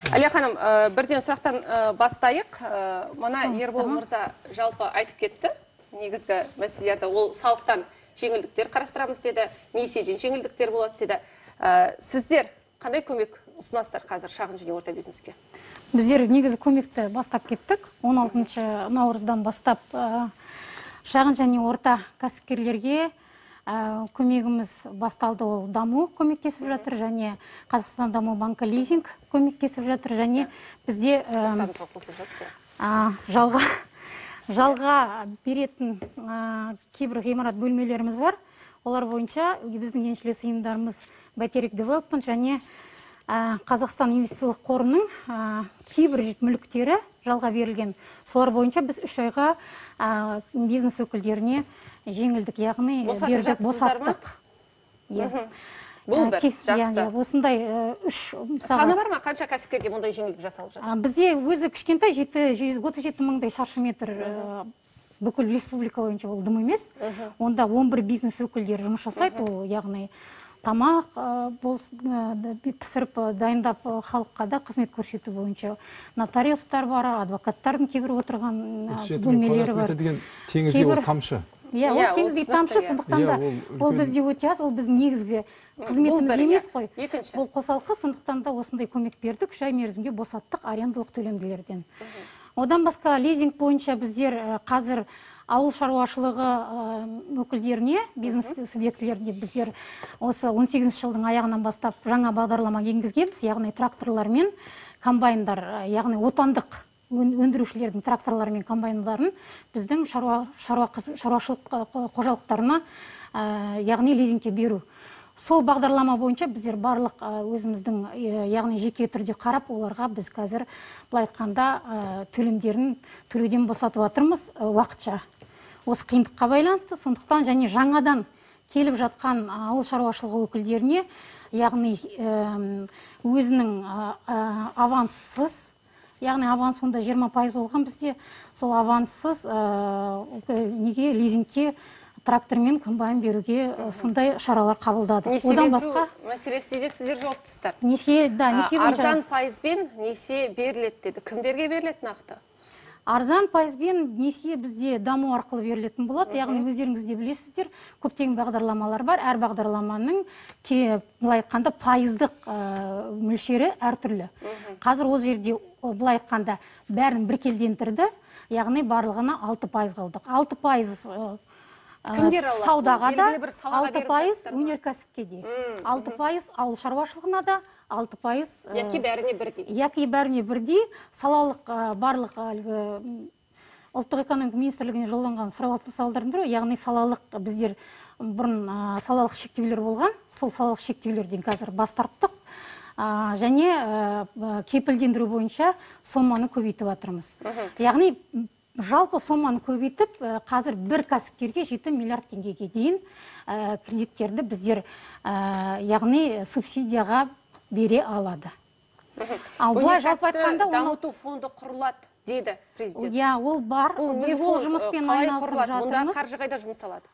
Әлия ханым, бірден сұрақтан бастайық. Мана Ербол мырза жалпы айтып кетті. Негізгі мәселелерді ол салықтан жеңілдіктер қарастырамыз деді, несиеден жеңілдіктер болады деді. Сіздер қандай көмек ұсынасыздар қазір шағын және орта бизнеске? Біздер негізі көмекті бастап кеттік. 16 наурыздан бастап шағын және орта кәсіпкерлерге көмегіміз басталды. Ол даму көмектесіп жатыр, және Қазақстан даму банкі лизинг көмектесіп жатыр, және бізде жалға беретін кейбір ғимарат бөлмелеріміз бар. Олар бойынша біздің еншілес ұйымдарымыз Бәйтерек Девелопмент және Қазақстан инвестициялық қорының кейбір мүліктері жалға берілген. Солар бойынша біз 3 айға бизнес өкілдеріне жеңілдік, яғни бердік, босаттық. Бұл бір, жақсы. Осындай саны бар ма? Қанша кәсіпкерге мұндай жеңілдік жасалып жатыр? Бізде өзі кішкентай 37 мыңдай шаршы метр бүкіл республика бойынша ол дым емес. Онда 11 бизнес өкілдері жұмыс жасайды, ол яғни тамақ пісіріп дайындап халыққа да қызмет көрсету бойынша нотариустар бар, адвокаттардың кейбір отырған бөлмелері бар. Теңізге ол тамшы. Ол теңізге тамшы, сондықтан да ол бізде өте аз, ол біздің негізгі қызметіміз емес қой. Бұл қосалқы, сондықтан да осындай көмек бердік, 3 ай мерзімге босаттық арендалық төлемділерден. Одан басқа лизинг бойынша біздер қазір ауыл шаруашылығы өкілдеріне, бизнес субъектілеріне біздер осы 18 жылдың аяғынан бастап жаңа бағдарлама енгізгенбіз, яғни тракторлар мен комбайндар, яғни отандық өндірушілердің тракторлары мен комбайндарын біздің шаруашылық қожалықтарына, яғни лизингке беру. Сол бағдарлама бойынша біздер барлық өзіміздің, яғни жеке түрде қарап, оларға біз қазір былай айтқанда төлемдерін төлеуден босатып жатырмыз уақытша. Осы қиындыққа байланысты, сондықтан және жаңадан келіп жатқан ауыл шаруашылығы өкілдеріне, яғни өзінің аванссыз, яғни аванс онда 20% болған бізде, сол аванссыз неге лизингке трактор мен комбайн беруге сондай шаралар қабылдадық. Несие беру мәселесінде де сіздер жауаптысыздар. Несие бойынша арзан пайызбен несие беріледі деді. Кімдерге беріледі нақты? Арзан пайызбен несие бізде даму арқылы берілетін болады. Яғни өздеріңіз де білесіздер, көптеген бағдарламалар бар. Әр бағдарламаның былай айтқанда пайыздық мөлшері әртүрлі. Қазір ол жерде былай айтқанда бәрін біркелдендірді, яғни барлығына 6% қалдық. 6% саудаға да, 6% өнеркәсіпке де, 6% ауыл шаруашылығына да, 6% яки бәріне бірдей. Яки бәріне бірдей. Салалық барлық ұлттық экономика министрлігіне жолданған сауалдардың бірі, яғни салалық біздер бұрын салалық шектеулер болған, сол салалық шектеулерден қазір бас тарттық, және кепілдендіру бойынша соманы көбейтіп жатырмыз. Яғни жалпы соманы көбейтіп, қазір бір кәсіпкерге 7 миллиард теңгеге дейін кредиттерді біздер, яғни субсидияға бере алады. Өнеркәсіпті дамыту фонды құрылады деді президент. Ол бар. Біз ол жұмыспен айналысып жатырмыз. Онда қаржы қайда жұмсалады?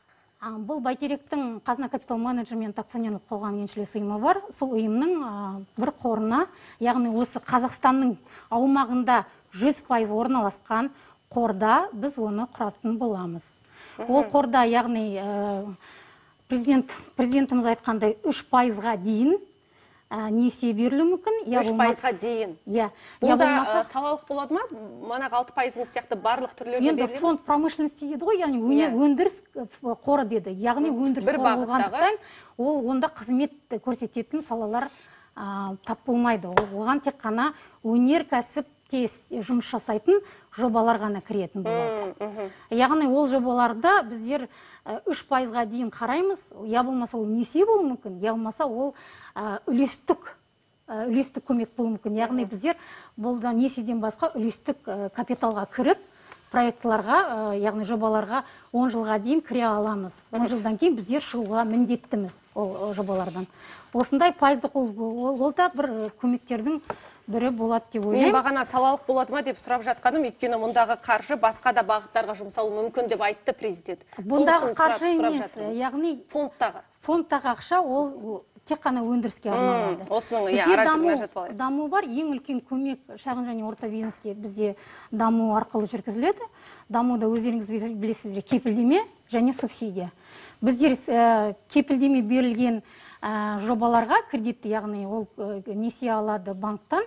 Бұл Бәйтеректің Қазына Капитал Менеджмент акционерлік қоғам еншілес ұйымы бар. Сол ұйымның бір қорына, яғни осы Қазақстанның аумағында 100% орналасқан қорда біз оны құратын боламыз. Ол қорда, яғни президентіміз айтқандай 3%-ға дейін несие берілуі мүмкін. 3%-ға дейін. Онда салалық болады ма? Манағы 6%-іңіз сияқты барлық түрлерге беріледі? Енді фонд промышленности деді ғой, яғни өндіріс қоры деді. Яғни өндіріс қоры болғандықтан, ол онда қызмет көрсететін салалар тап болмайды. Оған тек қана өнеркәсіпте жұмыс жасайтын жобалар ғана кіретін болады. Яғни ол жобаларда біздер 3%-ға дейін қараймыз, я болмаса ол несие болуы мүмкін, я болмаса ол үлестік көмек болуы мүмкін. Яғни біздер бұл несиеден басқа үлестік капиталға кіріп, проектларға, яғни жобаларға 10 жылға дейін кіре аламыз. 10 жылдан кейін біздер шығуға міндеттіміз ол жобалардан. Осындай пайыздық ол да бір көмектердің бірі болады деп ойлаймын. Мен бағана салалық болады ма деп сұрап жатқаным, өйткені мұндағы қаржы басқа да бағыттарға жұмсалуы мүмкін деп айтты президент. Бұндағы қаржы емес, яғни фондтағы ақша ол тек қана өндіріске арналады. Осының бізде даму бар, ең үлкен көмек шағын және орта бизнеске бізде даму арқылы жүргізіледі. Дамуда өздеріңіз білесіздер, кепілдеме және субсидия. Біздер кепілдеме берілген жобаларға кредитті, яғни ол несие алады банктан,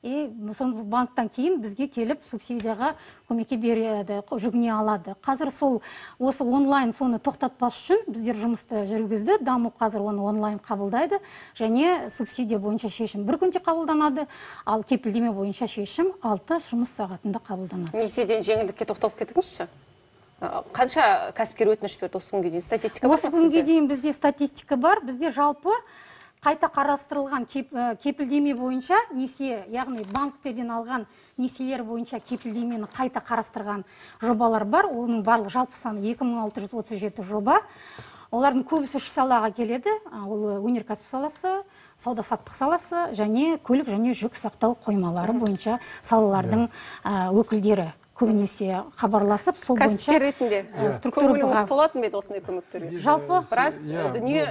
банктан кейін бізге келіп субсидияға көмекке береді, жүгіне алады. Қазір осы онлайн соны тоқтатпас үшін біздер жұмысты жүргізді. Даму қазір оны онлайн қабылдайды және субсидия бойынша шешім бір күнде қабылданады, ал кепілдеме бойынша шешім 6 жұмыс сағатында қабылданады. Несиеден жеңілдікке тоқталып кетіңізші. Қанша кәсіпкер өтініш берді осы күнге дейін? Статистика бар? Осы күнге дейін бізде статистика бар. Бізде жалпы қайта қарастырылған кепілдеме бойынша несие, яғни банктерден алған несиелер бойынша кепілдемені қайта қарастырған жобалар бар. Оның барлық жалпы саны 2637 жоба. Олардың көбісі үш салаға келеді. Ол өнеркәсіп саласы, сауда-саттық саласы және көлік және жүк сақтау қоймалары бойынша салалардың өкілдері көбінесе хабарласып, сол бойынша кәсіпкер ретінде көңіліңіз толатын беді осындай көмектерге? Жалпы біраз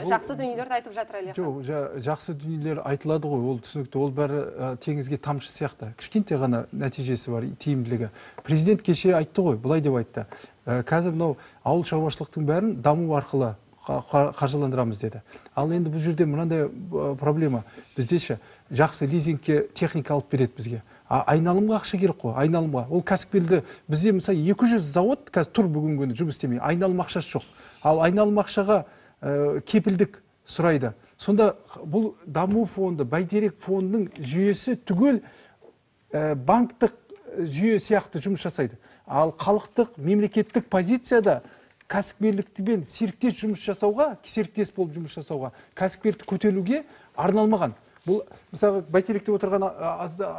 жақсы дүниелерді айтып жатыр әлі. Жоқ, жақсы дүниелер айтылады ғой, ол түсінікті, ол бәрі теңізге тамшы сияқты. Кішкентай ғана нәтижесі бар, тиімділігі. Президент кеше айтты ғой, былай деп айтты. Қазір мынау ауыл шаруашылықтың бәрін даму арқылы қаржыландырамыз деді. Ал енді бұл жерде мынандай проблема. Бізде жақсы лизингке техника алып береді бізге. Айналымға ақша керек қой, айналымға. Ол кәсіпкерлерді бізде мысалы 200 завод қазір тұр бүгінгі күні жұмыс істемей, айналым ақшасы жоқ. Ал айналым ақшаға кепілдік сұрайды. Сонда бұл даму фонды, Бәйтерек фондының жүйесі түгел банктық жүйе сияқты жұмыс жасайды. Ал халықтық мемлекеттік позицияда кәсіпкерлікпен серіктес жұмыс жасауға, серіктес болып жұмыс жасауға, кәсіпкерлікті көтеруге арналмаған. Бұл, мысалы, Бәйтеректе отырған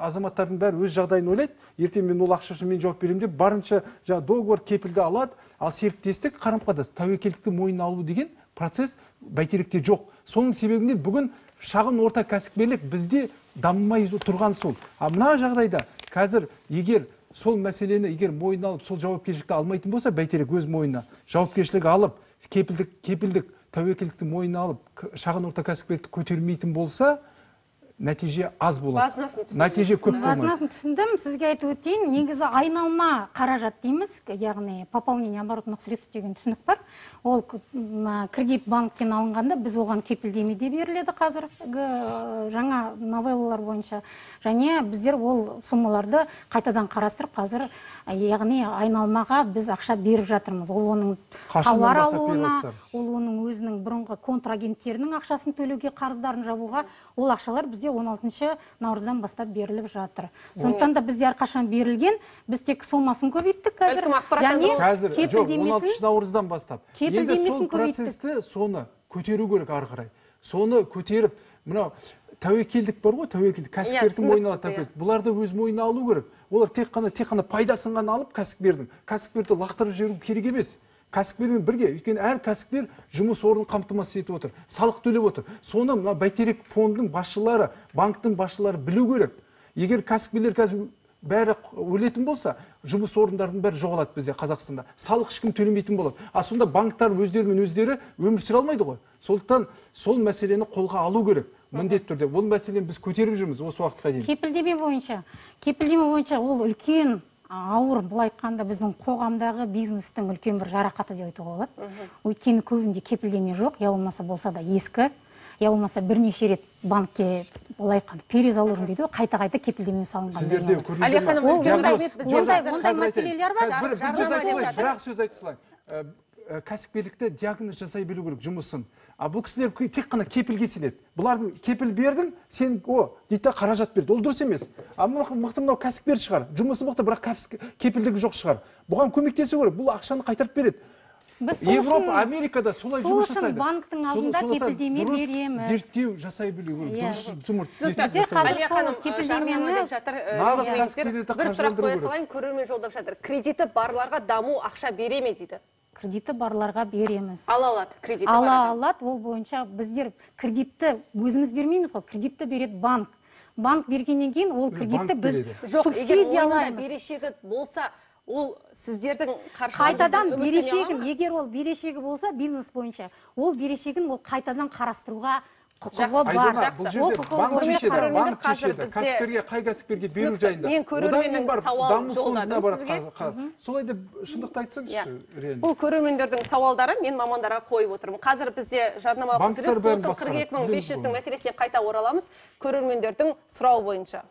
азаматтардың бәрі өз жағдайын ойлайды. Ертең мен ол ақшасын мен жауап беремін деп, барынша договор кепілді алады, ал серіктестік қарым-қатынас, тәуекелдікті мойнына алу деген процесс Бәйтеректе жоқ. Соның себебінен бүгін шағын орта кәсіпкерлік бізде дамымай тұрған сол. Мына жағдайда қазір егер сол мәселені мойнына алып, сол жауапкершілікті алмайтын болса, Бәйтерек өз мойнына жауапкершілік алып, кепілдік тәуекелдікті мойнына алып, шағын орта кәсіпкерлікті көтермейтін болса, нәтиже аз болады. Нәтиже көп болмайды. Базынасын түсіндім. Сізге айтып өтейін, негізі айналма қаражат дейміз, яғни пополнение оборотных средств деген түсінік бар. Ол кредит банктен алынғанда біз оған кепілдеме де беріледі қазір жаңа новеллалар бойынша. Және біздер ол суммаларды қайтадан қарастырып қазір, яғни айналмаға біз ақша беріп жатырмыз. Ол оның тауар алуына, ол оның өзінің бұрынғы контрагенттерінің ақшасын төлеуге, қарыздарын жабуға, ол ақшалар бізде 16 наурыздан бастап беріліп жатыр. Сондықтан да бізде әрқашан берілген, біз тек сомасын көбейттік қазір. Қазір, жоқ, 16 наурыздан бастап. Енді сол процесті соны көтеру керек ары қарай. Соны көтеріп, мынау тәуекелдік бар ғой, тәуекелдік, кәсіпкердің мойнына алып тәуекелдік. Бұларды өз мойнына алу керек. Олар тек қана пайдасын ғана алып кәсіпкерді лақтырып жіберу керек емес. Кәсіпкермен бірге, өйткені әр кәсіпкер жұмыс орнын қамтамасыз етіп отыр, салық төлеп отыр. Соны Бәйтерек фондының басшылары, банктың басшылары білу керек. Егер кәсіпкерлер қазір бәрі өлетін болса, жұмыс орындардың бәрі жоғалады бізде Қазақстанда. Салық ешкім төлемейтін болады. Сонда банктар өздерімен өздері өмір сүре алмайды ғой. Сондықтан сол мәселені қолға алу керек. Міндетті түрде. Бұл мәселені біз көтеріп жүрміз осы уақытқа дейін. Кепілдеме бойынша ол үлкен ауыр, былай айтқанда біздің қоғамдағы бизнестің үлкен бір жарақаты деп айтуға болады. Өйткені көбінде кепілдеме жоқ, я болмаса болса да ескі, я болмаса бірнеше рет банкке былай айтқанда перезаложен дейді, қайта-қайта кепілдеме салынған. Сіздерде көрдіңіздер ме? Ондай мәселелер бар. Бірақ сөз айта салайын. Кәсіпкерлікті диагноз жасай білу керек жұмысын. Бұл кісілер тек қана кепілге сенеді. Бұлардың кепіл бердің, сен дейді қаражат берді. Ол дұрыс емес. Мықты мынау кәсіпкер шығар. Жұмысы мықты, бірақ кепілдігі жоқ шығар. Бұған көмектесу керек. Бұл ақшаны қайтарып береді. Европа, Америкада солай жұмыс жасайды. Сол үшін банктың алдында кепілдеме береміз. Зерттеу жасай білу керек. Бізде қазір сол кепілдемені бір сұрақ қоя салайын, көрермен жолдап жатыр. Кредиті барларға даму ақша бере ме дейді? Кредиті барларға береміз. Ала алады, кредиті барларға. Ала алады, ол бойынша біздер кредитті өзіміз бермейміз ғой, кредитті береді банк. Банк бергеннен кейін ол кредитті біз субсидиялаймыз. Берешегі болса, ол сіздердің қайтадан берешегін, егер ол берешегі болса, бизнес бойынша, ол берешегін ол қайтадан қарастыруға құқығы бар. Ол құқығы кәсіпкерге қай кәсіпкерге беру жайында. Мен көрерменнің сауалын жолдадым сізге. Солай деп шындықты айтсаңызшы. Бұл көрермендердің сауалдары мен мамандарға қойып отырмын. Қазір бізде жарнамалық үзіліс, сосын 42.500-тің мәселесіне қайта ораламыз. Көрермендердің сұрауы бойынша.